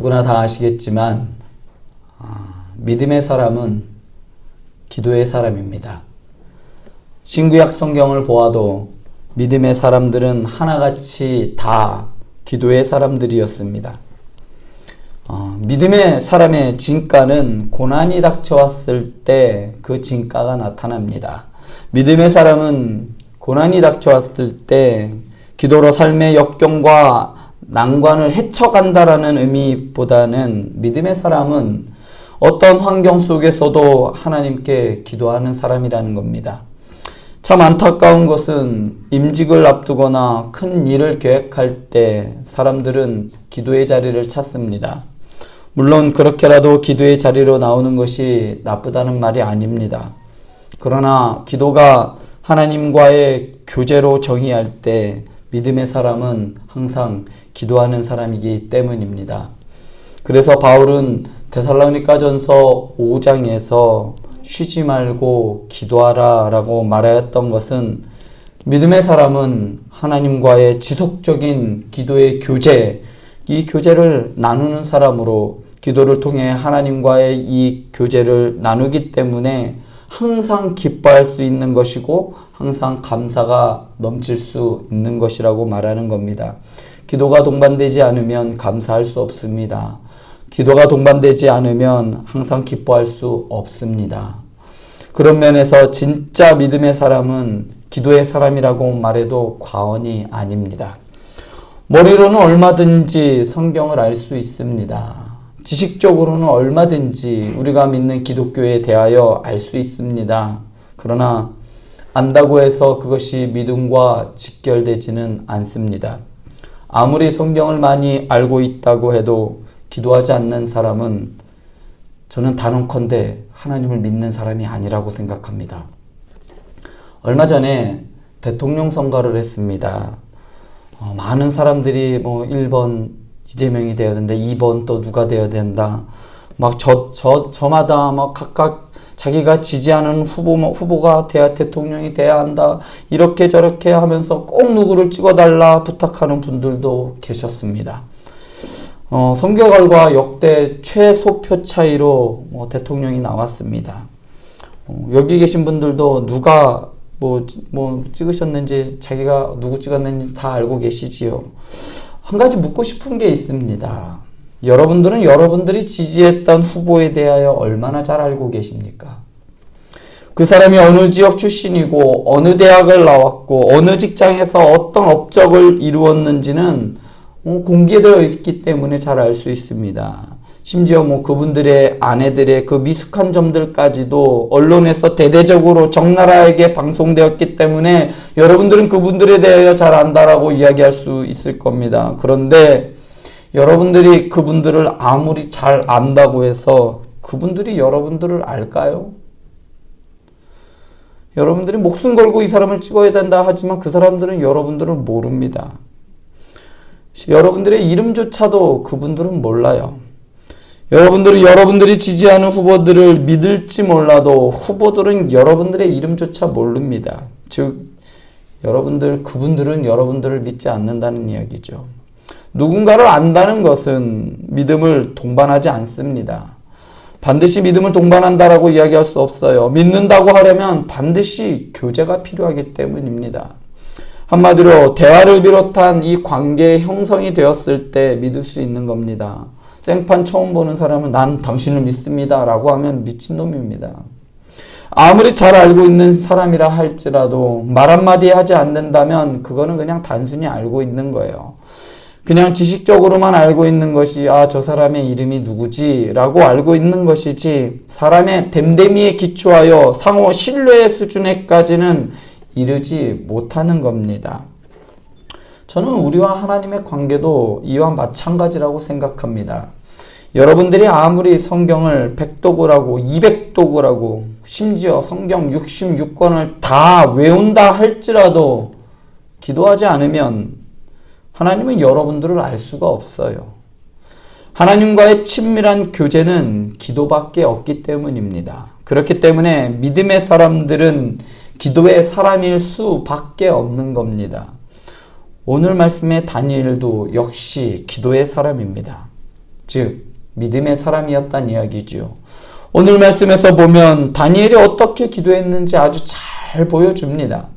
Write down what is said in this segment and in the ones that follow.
누구나 다 아시겠지만 믿음의 사람은 기도의 사람입니다. 신구약 성경을 보아도 믿음의 사람들은 하나같이 다 기도의 사람들이었습니다. 믿음의 사람의 진가는 고난이 닥쳐왔을 때 그 진가가 나타납니다. 믿음의 사람은 고난이 닥쳐왔을 때 기도로 삶의 역경과 난관을 헤쳐간다라는 의미보다는 믿음의 사람은 어떤 환경 속에서도 하나님께 기도하는 사람이라는 겁니다. 참 안타까운 것은 임직을 앞두거나 큰 일을 계획할 때 사람들은 기도의 자리를 찾습니다. 물론 그렇게라도 기도의 자리로 나오는 것이 나쁘다는 말이 아닙니다. 그러나 기도가 하나님과의 교제로 정의할 때 믿음의 사람은 항상 기도하는 사람이기 때문입니다. 그래서 바울은 데살로니가전서 5장에서 쉬지 말고 기도하라 라고 말하였던 것은 믿음의 사람은 하나님과의 지속적인 기도의 교제, 이 교제를 나누는 사람으로 기도를 통해 하나님과의 이 교제를 나누기 때문에 항상 기뻐할 수 있는 것이고 항상 감사가 넘칠 수 있는 것이라고 말하는 겁니다. 기도가 동반되지 않으면 감사할 수 없습니다. 기도가 동반되지 않으면 항상 기뻐할 수 없습니다. 그런 면에서 진짜 믿음의 사람은 기도의 사람이라고 말해도 과언이 아닙니다. 머리로는 얼마든지 성경을 알 수 있습니다. 지식적으로는 얼마든지 우리가 믿는 기독교에 대하여 알 수 있습니다. 그러나 안다고 해서 그것이 믿음과 직결되지는 않습니다. 아무리 성경을 많이 알고 있다고 해도 기도하지 않는 사람은 저는 단언컨대 하나님을 믿는 사람이 아니라고 생각합니다. 얼마 전에 대통령 선거를 했습니다. 많은 사람들이 1번 이재명이 되어야 된다, 2번 또 누가 되어야 된다, 저마다 각각 자기가 지지하는 후보가 대통령이 돼야 한다, 이렇게 저렇게 하면서 꼭 누구를 찍어달라 부탁하는 분들도 계셨습니다. 선거 결과 역대 최소표 차이로 대통령이 나왔습니다. 여기 계신 분들도 누가 찍으셨는지, 자기가 누구 찍었는지 다 알고 계시지요. 한 가지 묻고 싶은 게 있습니다. 여러분들은 여러분들이 지지했던 후보에 대하여 얼마나 잘 알고 계십니까? 그 사람이 어느 지역 출신이고 어느 대학을 나왔고 어느 직장에서 어떤 업적을 이루었는지는 공개되어 있기 때문에 잘 알 수 있습니다. 심지어 그분들의 아내들의 그 미숙한 점들까지도 언론에서 대대적으로 적나라하게 방송되었기 때문에 여러분들은 그분들에 대하여 잘 안다라고 이야기할 수 있을 겁니다. 그런데 여러분들이 그분들을 아무리 잘 안다고 해서 그분들이 여러분들을 알까요? 여러분들이 목숨 걸고 이 사람을 찍어야 된다 하지만 그 사람들은 여러분들을 모릅니다. 여러분들의 이름조차도 그분들은 몰라요. 여러분들은 여러분들이 지지하는 후보들을 믿을지 몰라도 후보들은 여러분들의 이름조차 모릅니다. 즉 그분들은 여러분들을 믿지 않는다는 이야기죠. 누군가를 안다는 것은 믿음을 동반하지 않습니다. 반드시 믿음을 동반한다라고 이야기할 수 없어요. 믿는다고 하려면 반드시 교제가 필요하기 때문입니다. 한마디로 대화를 비롯한 이 관계의 형성이 되었을 때 믿을 수 있는 겁니다. 생판 처음 보는 사람은 난 당신을 믿습니다 라고 하면 미친놈입니다. 아무리 잘 알고 있는 사람이라 할지라도 말 한마디 하지 않는다면 그거는 그냥 단순히 알고 있는 거예요. 그냥 지식적으로만 알고 있는 것이 저 사람의 이름이 누구지 라고 알고 있는 것이지 사람의 됨됨이에 기초하여 상호 신뢰의 수준에까지는 이르지 못하는 겁니다. 저는 우리와 하나님의 관계도 이와 마찬가지라고 생각합니다. 여러분들이 아무리 성경을 100독을 200독을 심지어 성경 66권을 다 외운다 할지라도 기도하지 않으면 하나님은 여러분들을 알 수가 없어요. 하나님과의 친밀한 교제는 기도밖에 없기 때문입니다. 그렇기 때문에 믿음의 사람들은 기도의 사람일 수밖에 없는 겁니다. 오늘 말씀의 다니엘도 역시 기도의 사람입니다. 즉 믿음의 사람이었단 이야기죠. 오늘 말씀에서 보면 다니엘이 어떻게 기도했는지 아주 잘 보여줍니다.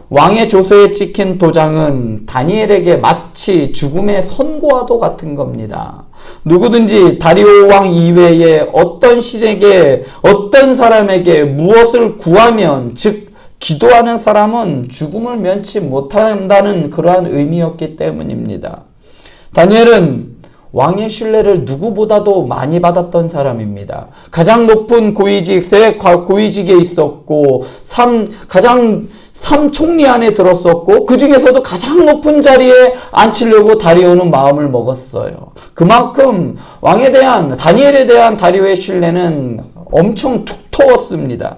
왕의 조서에 찍힌 도장은 다니엘에게 마치 죽음의 선고와도 같은 겁니다. 누구든지 다리오 왕 이외에 어떤 신에게 어떤 사람에게 무엇을 구하면 즉 기도하는 사람은 죽음을 면치 못한다는 그러한 의미였기 때문입니다. 다니엘은 왕의 신뢰를 누구보다도 많이 받았던 사람입니다. 가장 높은 고위직, 세 고위직에 있었고 가장 3총리 안에 들었었고 그 중에서도 가장 높은 자리에 앉히려고 다리오는 마음을 먹었어요. 그만큼 다니엘에 대한 다리오의 신뢰는 엄청 두터웠습니다.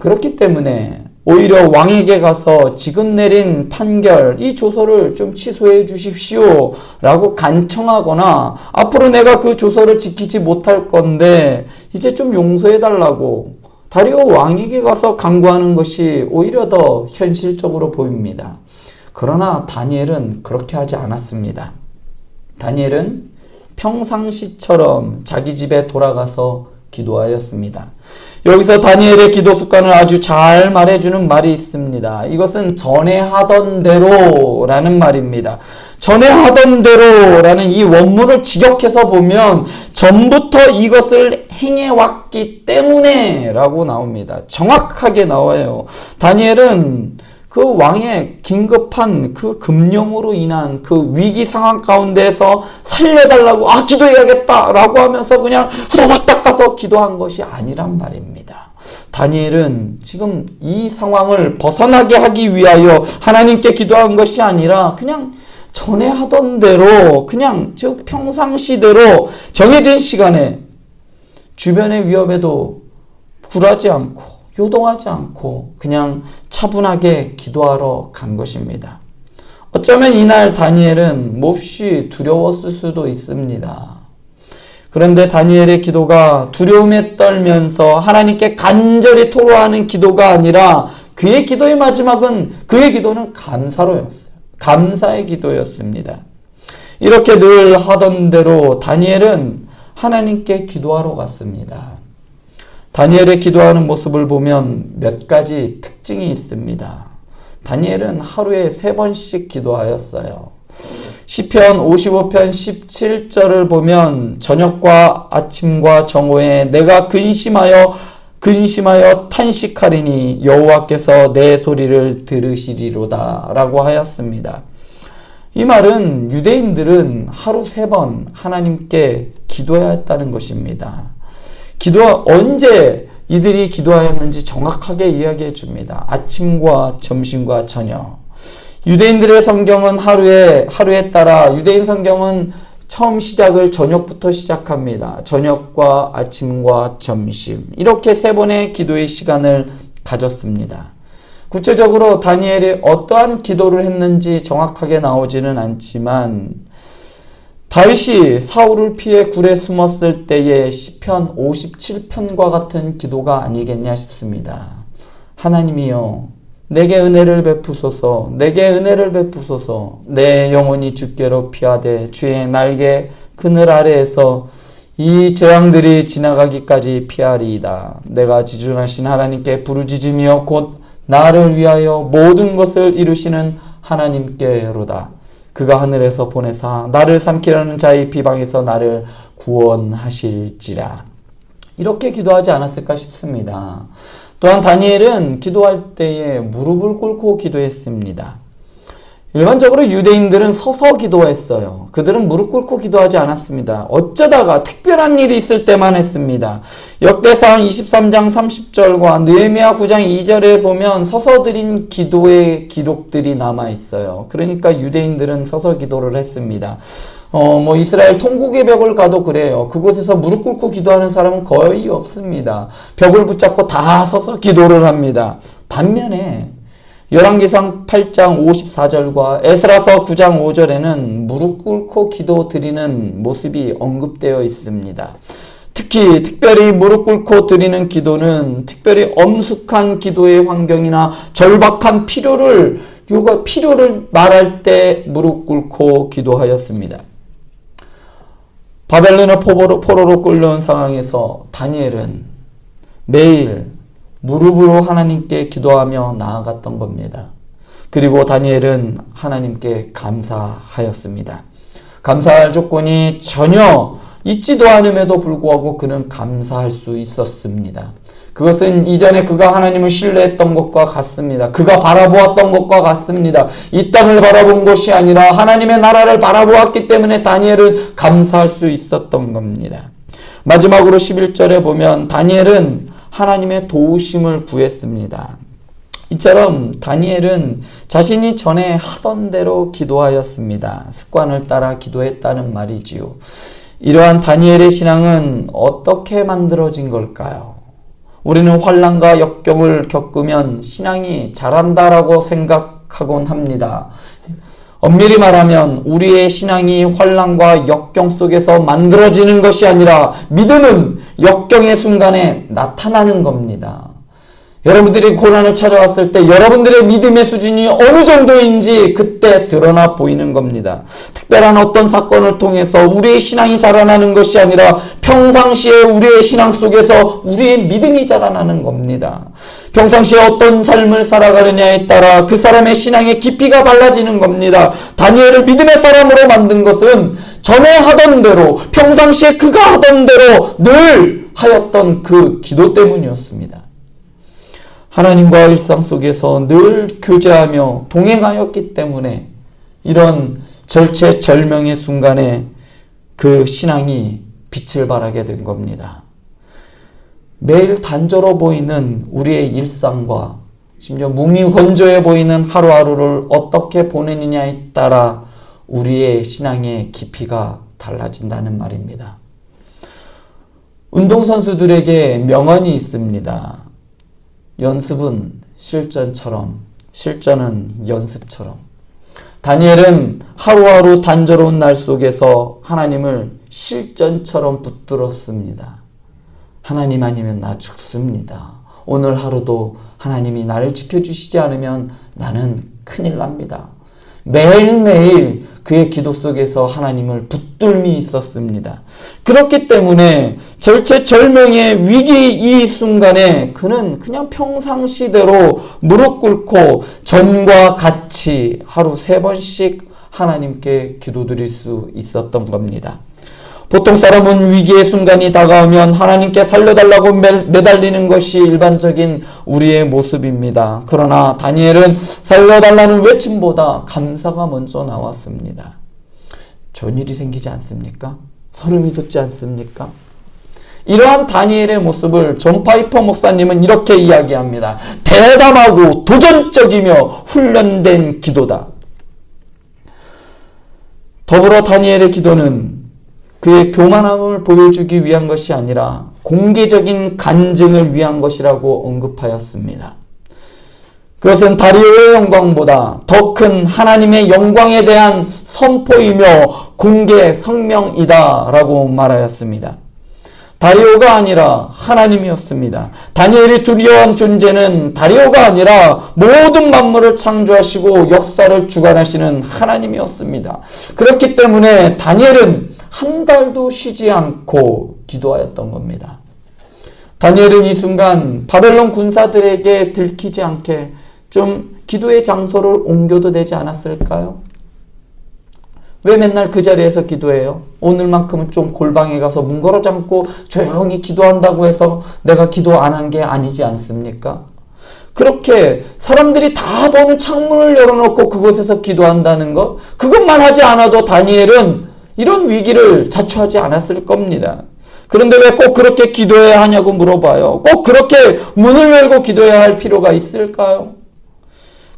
그렇기 때문에 오히려 왕에게 가서 지금 내린 판결, 이 조서를 좀 취소해 주십시오 라고 간청하거나 앞으로 내가 그 조서를 지키지 못할 건데 이제 좀 용서해 달라고 다리오 왕에게 가서 간구하는 것이 오히려 더 현실적으로 보입니다. 그러나 다니엘은 그렇게 하지 않았습니다. 다니엘은 평상시처럼 자기 집에 돌아가서 기도하였습니다. 여기서 다니엘의 기도 습관을 아주 잘 말해주는 말이 있습니다. 이것은 전에 하던 대로라는 말입니다. 전에 하던 대로라는 이 원문을 직역해서 보면 전부터 이것을 행해왔기 때문에 라고 나옵니다. 정확하게 나와요. 다니엘은 그 왕의 긴급한 그 금령으로 인한 그 위기 상황 가운데서 살려달라고 기도해야겠다 라고 하면서 그냥 후다닥 닦아서 기도한 것이 아니란 말입니다. 다니엘은 지금 이 상황을 벗어나게 하기 위하여 하나님께 기도한 것이 아니라 그냥 전에 하던 대로 그냥 즉 평상시대로 정해진 시간에 주변의 위협에도 굴하지 않고 요동하지 않고 그냥 차분하게 기도하러 간 것입니다. 어쩌면 이날 다니엘은 몹시 두려웠을 수도 있습니다. 그런데 다니엘의 기도가 두려움에 떨면서 하나님께 간절히 토로하는 기도가 아니라 그의 기도의 마지막은 그의 기도는 감사로였어요. 감사의 기도였습니다. 이렇게 늘 하던 대로 다니엘은 하나님께 기도하러 갔습니다. 다니엘의 기도하는 모습을 보면 몇 가지 특징이 있습니다. 다니엘은 하루에 3번씩 기도하였어요. 시편 55편 17절을 보면 저녁과 아침과 정오에 내가 근심하여 탄식하리니 여호와께서 내 소리를 들으시리로다 라고 하였습니다. 이 말은 유대인들은 하루 3번 하나님께 기도해야 했다는 것입니다. 언제 이들이 기도하였는지 정확하게 이야기해 줍니다. 아침과 점심과 저녁. 유대인들의 성경은 하루에 따라 유대인 성경은 처음 시작을 저녁부터 시작합니다. 저녁과 아침과 점심. 이렇게 3번의 기도의 시간을 가졌습니다. 구체적으로 다니엘이 어떠한 기도를 했는지 정확하게 나오지는 않지만 다윗이 사울을 피해 굴에 숨었을 때의 시편 57편과 같은 기도가 아니겠냐 싶습니다. 하나님이여 내게 은혜를 베푸소서 내 영혼이 주께로 피하되 주의 날개 그늘 아래에서 이 재앙들이 지나가기까지 피하리이다. 내가 지존하신 하나님께 부르짖으며 곧 나를 위하여 모든 것을 이루시는 하나님께로다. 그가 하늘에서 보내사 나를 삼키려는 자의 비방에서 나를 구원하실지라. 이렇게 기도하지 않았을까 싶습니다. 또한 다니엘은 기도할 때에 무릎을 꿇고 기도했습니다. 일반적으로 유대인들은 서서 기도했어요. 그들은 무릎 꿇고 기도하지 않았습니다. 어쩌다가 특별한 일이 있을 때만 했습니다. 역대상 23장 30절과 느헤미야 9장 2절에 보면 서서 드린 기도의 기록들이 남아있어요. 그러니까 유대인들은 서서 기도를 했습니다. 이스라엘 통곡의 벽을 가도 그래요. 그곳에서 무릎 꿇고 기도하는 사람은 거의 없습니다. 벽을 붙잡고 다 서서 기도를 합니다. 반면에 열왕기상 8장 54절과 에스라서 9장 5절에는 무릎 꿇고 기도 드리는 모습이 언급되어 있습니다. 특별히 무릎 꿇고 드리는 기도는 특별히 엄숙한 기도의 환경이나 절박한 필요를 말할 때 무릎 꿇고 기도하였습니다. 바벨론의 포로로 끌려온 상황에서 다니엘은 매일 무릎으로 하나님께 기도하며 나아갔던 겁니다. 그리고 다니엘은 하나님께 감사하였습니다. 감사할 조건이 전혀 있지도 않음에도 불구하고 그는 감사할 수 있었습니다. 그것은 이전에 그가 하나님을 신뢰했던 것과 같습니다. 그가 바라보았던 것과 같습니다. 이 땅을 바라본 것이 아니라 하나님의 나라를 바라보았기 때문에 다니엘은 감사할 수 있었던 겁니다. 마지막으로 11절에 보면 다니엘은 하나님의 도우심을 구했습니다. 이처럼 다니엘은 자신이 전에 하던 대로 기도하였습니다. 습관을 따라 기도했다는 말이지요. 이러한 다니엘의 신앙은 어떻게 만들어진 걸까요? 우리는 환난과 역경을 겪으면 신앙이 자란다라고 생각하곤 합니다. 엄밀히 말하면 우리의 신앙이 환난과 역경 속에서 만들어지는 것이 아니라 믿음은 역경의 순간에 나타나는 겁니다. 여러분들이 고난을 찾아왔을 때 여러분들의 믿음의 수준이 어느 정도인지 그때 드러나 보이는 겁니다. 특별한 어떤 사건을 통해서 우리의 신앙이 자라나는 것이 아니라 평상시에 우리의 신앙 속에서 우리의 믿음이 자라나는 겁니다. 평상시에 어떤 삶을 살아가느냐에 따라 그 사람의 신앙의 깊이가 달라지는 겁니다. 다니엘을 믿음의 사람으로 만든 것은 전에 하던 대로 평상시에 그가 하던 대로 늘 하였던 그 기도 때문이었습니다. 하나님과 일상 속에서 늘 교제하며 동행하였기 때문에 이런 절체절명의 순간에 그 신앙이 빛을 발하게 된 겁니다. 매일 단조로워 보이는 우리의 일상과 심지어 무미건조해 보이는 하루하루를 어떻게 보내느냐에 따라 우리의 신앙의 깊이가 달라진다는 말입니다. 운동선수들에게 명언이 있습니다. 연습은 실전처럼, 실전은 연습처럼. 다니엘은 하루하루 단조로운 날 속에서 하나님을 실전처럼 붙들었습니다. 하나님 아니면 나 죽습니다. 오늘 하루도 하나님이 나를 지켜주시지 않으면 나는 큰일 납니다. 매일매일 그의 기도 속에서 하나님을 붙들미 있었습니다. 그렇기 때문에 절체절명의 위기 이 순간에 그는 그냥 평상시대로 무릎 꿇고 전과 같이 하루 3번씩 하나님께 기도드릴 수 있었던 겁니다. 보통 사람은 위기의 순간이 다가오면 하나님께 살려달라고 매달리는 것이 일반적인 우리의 모습입니다. 그러나 다니엘은 살려달라는 외침보다 감사가 먼저 나왔습니다. 좋은 일이 생기지 않습니까? 소름이 돋지 않습니까? 이러한 다니엘의 모습을 존 파이퍼 목사님은 이렇게 이야기합니다. 대담하고 도전적이며 훈련된 기도다. 더불어 다니엘의 기도는 그의 교만함을 보여주기 위한 것이 아니라 공개적인 간증을 위한 것이라고 언급하였습니다. 그것은 다리오의 영광보다 더 큰 하나님의 영광에 대한 선포이며 공개 성명이다 라고 말하였습니다. 다리오가 아니라 하나님이었습니다. 다니엘이 두려워한 존재는 다리오가 아니라 모든 만물을 창조하시고 역사를 주관하시는 하나님이었습니다. 그렇기 때문에 다니엘은 한 달도 쉬지 않고 기도하였던 겁니다. 다니엘은 이 순간 바벨론 군사들에게 들키지 않게 좀 기도의 장소를 옮겨도 되지 않았을까요? 왜 맨날 그 자리에서 기도해요? 오늘만큼은 좀 골방에 가서 문 걸어 잠고 조용히 기도한다고 해서 내가 기도 안 한 게 아니지 않습니까? 그렇게 사람들이 다 보는 창문을 열어놓고 그곳에서 기도한다는 것, 그것만 하지 않아도 다니엘은 이런 위기를 자초하지 않았을 겁니다. 그런데 왜 꼭 그렇게 기도해야 하냐고 물어봐요. 꼭 그렇게 문을 열고 기도해야 할 필요가 있을까요?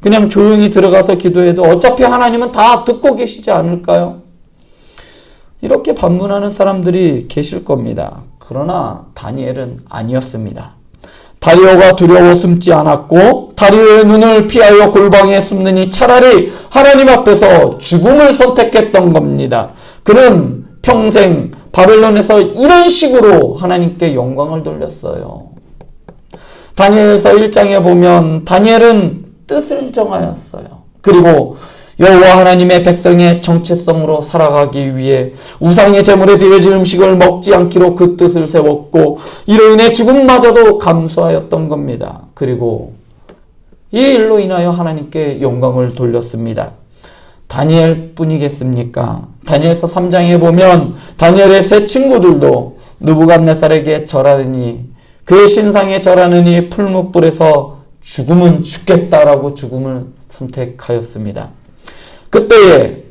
그냥 조용히 들어가서 기도해도 어차피 하나님은 다 듣고 계시지 않을까요? 이렇게 반문하는 사람들이 계실 겁니다. 그러나 다니엘은 아니었습니다. 다리오가 두려워 숨지 않았고 다리오의 눈을 피하여 골방에 숨느니 차라리 하나님 앞에서 죽음을 선택했던 겁니다. 그는 평생 바벨론에서 이런 식으로 하나님께 영광을 돌렸어요. 다니엘서 1장에 보면 다니엘은 뜻을 정하였어요. 그리고 여호와 하나님의 백성의 정체성으로 살아가기 위해 우상의 제물에 드려진 음식을 먹지 않기로 그 뜻을 세웠고 이로 인해 죽음마저도 감수하였던 겁니다. 그리고 이 일로 인하여 하나님께 영광을 돌렸습니다. 다니엘 뿐이겠습니까? 다니엘서 3장에 보면 다니엘의 세 친구들도 느부갓네살에게 절하느니 그의 신상에 절하느니 풀무불에서 죽음은 죽겠다라고 죽음을 선택하였습니다. 그때에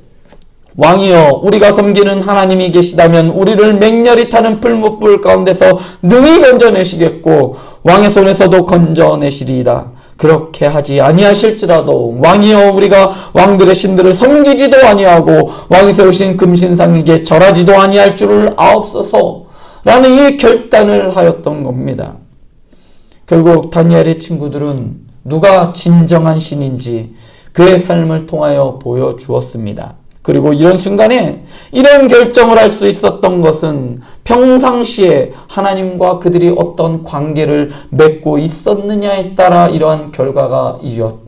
왕이여 우리가 섬기는 하나님이 계시다면 우리를 맹렬히 타는 풀무불 가운데서 능히 건져내시겠고 왕의 손에서도 건져내시리이다. 그렇게 하지 아니하실지라도 왕이여 우리가 왕들의 신들을 섬기지도 아니하고 왕이 세우신 금신상에게 절하지도 아니할 줄을 아옵소서 라는 이 결단을 하였던 겁니다. 결국 다니엘의 친구들은 누가 진정한 신인지 그의 삶을 통하여 보여주었습니다. 그리고 이런 순간에 이런 결정을 할 수 있었던 것은 평상시에 하나님과 그들이 어떤 관계를 맺고 있었느냐에 따라 이러한 결과가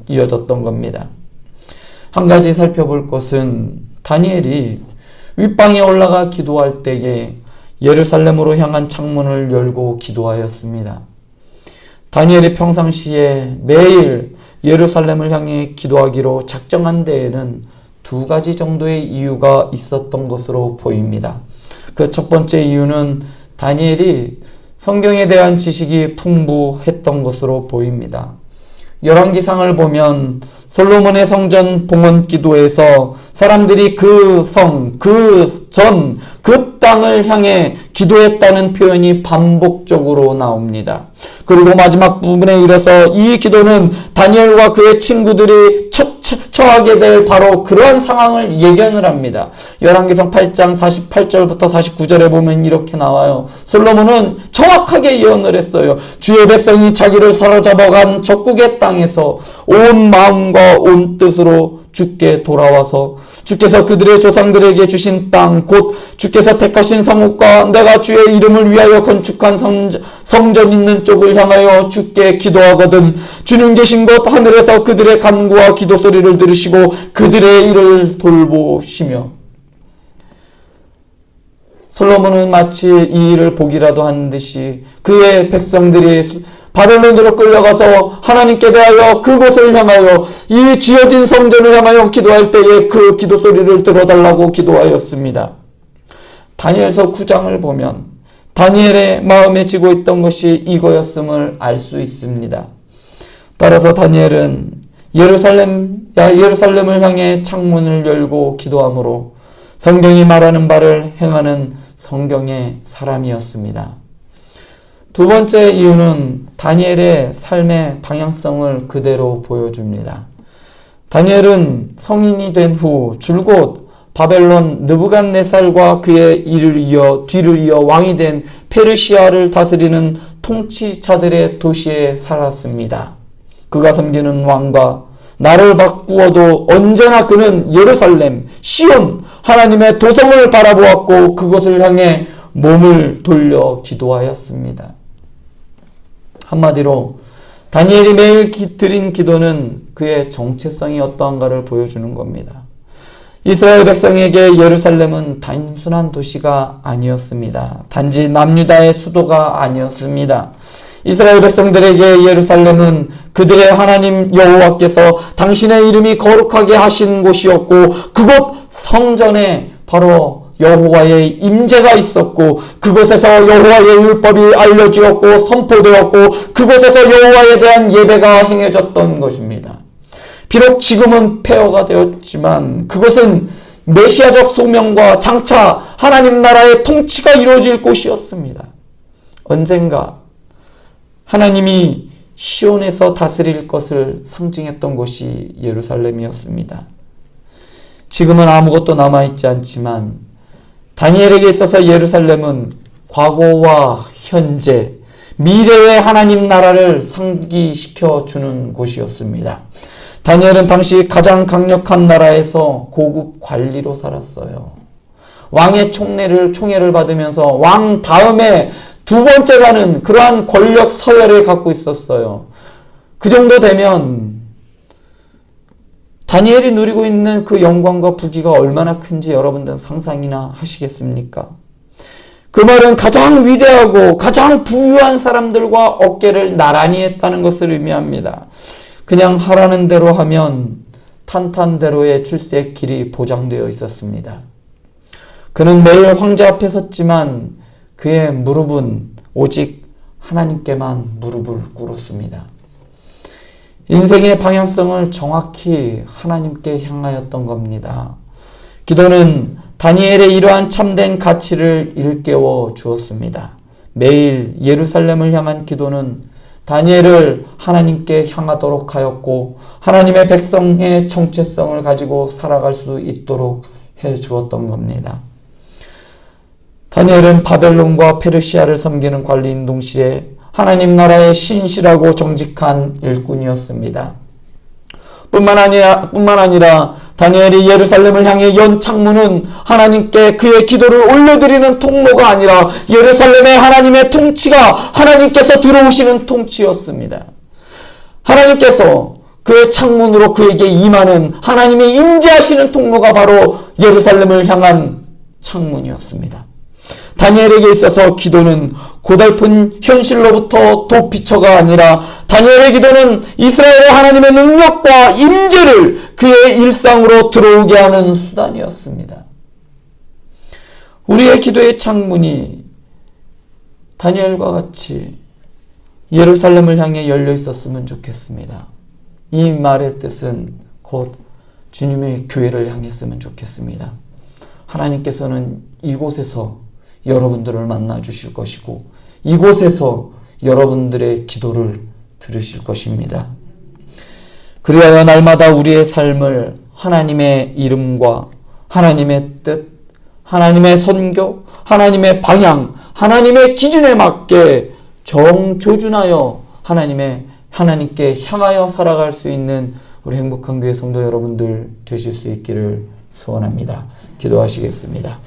이어졌던 겁니다. 한 가지 살펴볼 것은 다니엘이 윗방에 올라가 기도할 때에 예루살렘으로 향한 창문을 열고 기도하였습니다. 다니엘이 평상시에 매일 예루살렘을 향해 기도하기로 작정한 데에는 두 가지 정도의 이유가 있었던 것으로 보입니다. 그 첫 번째 이유는 다니엘이 성경에 대한 지식이 풍부했던 것으로 보입니다. 열왕기상을 보면 솔로몬의 성전 봉헌 기도에서 사람들이 그 성, 그 전, 그 땅을 향해 기도했다는 표현이 반복적으로 나옵니다. 그리고 마지막 부분에 이르러서 이 기도는 다니엘과 그의 친구들이 처하게 될 바로 그러한 상황을 예견을 합니다. 열왕기상 8장 48절부터 49절에 보면 이렇게 나와요. 솔로몬은 정확하게 예언을 했어요. 주의 백성이 자기를 사로잡아간 적국의 땅에서 온 마음과 온 뜻으로 주께 돌아와서 주께서 그들의 조상들에게 주신 땅 곧 주께서 택하신 성읍과 내가 주의 이름을 위하여 건축한 성전 있는 쪽을 향하여 주께 기도하거든 주는 계신 곳 하늘에서 그들의 간구와 기도 소리를 들으시고 그들의 일을 돌보시며. 솔로몬은 마치 이 일을 보기라도 한 듯이 그의 백성들이 바벨론으로 끌려가서 하나님께 대하여 그곳을 향하여 이 지어진 성전을 향하여 기도할 때에 그 기도 소리를 들어달라고 기도하였습니다. 다니엘서 9장을 보면 다니엘의 마음에 지고 있던 것이 이거였음을 알 수 있습니다. 따라서 다니엘은 예루살렘을 향해 창문을 열고 기도함으로 성경이 말하는 바를 행하는 성경의 사람이었습니다. 두 번째 이유는 다니엘의 삶의 방향성을 그대로 보여줍니다. 다니엘은 성인이 된 후 줄곧 바벨론 느부갓네살과 그의 뒤를 이어 왕이 된 페르시아를 다스리는 통치자들의 도시에 살았습니다. 그가 섬기는 왕과 나를 바꾸어도 언제나 그는 예루살렘, 시온, 하나님의 도성을 바라보았고 그곳을 향해 몸을 돌려 기도하였습니다. 한마디로 다니엘이 매일 드린 기도는 그의 정체성이 어떠한가를 보여주는 겁니다. 이스라엘 백성에게 예루살렘은 단순한 도시가 아니었습니다. 단지 남유다의 수도가 아니었습니다. 이스라엘 백성들에게 예루살렘은 그들의 하나님 여호와께서 당신의 이름이 거룩하게 하신 곳이었고 그곳 성전에 바로 여호와의 임재가 있었고 그곳에서 여호와의 율법이 알려지었고 선포되었고 그곳에서 여호와에 대한 예배가 행해졌던 것입니다. 비록 지금은 폐허가 되었지만 그것은 메시아적 소명과 장차 하나님 나라의 통치가 이루어질 곳이었습니다. 언젠가 하나님이 시온에서 다스릴 것을 상징했던 곳이 예루살렘이었습니다. 지금은 아무것도 남아있지 않지만 다니엘에게 있어서 예루살렘은 과거와 현재, 미래의 하나님 나라를 상기시켜 주는 곳이었습니다. 다니엘은 당시 가장 강력한 나라에서 고급 관리로 살았어요. 왕의 총애를 받으면서 왕 다음에 두 번째 가는 그러한 권력 서열을 갖고 있었어요. 그 정도 되면 다니엘이 누리고 있는 그 영광과 부귀가 얼마나 큰지 여러분들은 상상이나 하시겠습니까? 그 말은 가장 위대하고 가장 부유한 사람들과 어깨를 나란히 했다는 것을 의미합니다. 그냥 하라는 대로 하면 탄탄대로의 출세의 길이 보장되어 있었습니다. 그는 매일 황제 앞에 섰지만 그의 무릎은 오직 하나님께만 무릎을 꿇었습니다. 인생의 방향성을 정확히 하나님께 향하였던 겁니다. 기도는 다니엘의 이러한 참된 가치를 일깨워 주었습니다. 매일 예루살렘을 향한 기도는 다니엘을 하나님께 향하도록 하였고 하나님의 백성의 정체성을 가지고 살아갈 수 있도록 해 주었던 겁니다. 다니엘은 바벨론과 페르시아를 섬기는 관리인 동시에 하나님 나라의 신실하고 정직한 일꾼이었습니다. 뿐만 아니라 다니엘이 예루살렘을 향해 연 창문은 하나님께 그의 기도를 올려드리는 통로가 아니라 예루살렘의 하나님의 통치가 하나님께서 들어오시는 통치였습니다. 하나님께서 그의 창문으로 그에게 임하는 하나님의 임재하시는 통로가 바로 예루살렘을 향한 창문이었습니다. 다니엘에게 있어서 기도는 고달픈 현실로부터 도피처가 아니라 다니엘의 기도는 이스라엘의 하나님의 능력과 임재를 그의 일상으로 들어오게 하는 수단이었습니다. 우리의 기도의 창문이 다니엘과 같이 예루살렘을 향해 열려 있었으면 좋겠습니다. 이 말의 뜻은 곧 주님의 교회를 향했으면 좋겠습니다. 하나님께서는 이곳에서 여러분들을 만나 주실 것이고 이곳에서 여러분들의 기도를 들으실 것입니다. 그리하여 날마다 우리의 삶을 하나님의 이름과 하나님의 뜻, 하나님의 선교, 하나님의 방향, 하나님의 기준에 맞게 정조준하여 하나님께 향하여 살아갈 수 있는 우리 행복한 교회 성도 여러분들 되실 수 있기를 소원합니다. 기도하시겠습니다.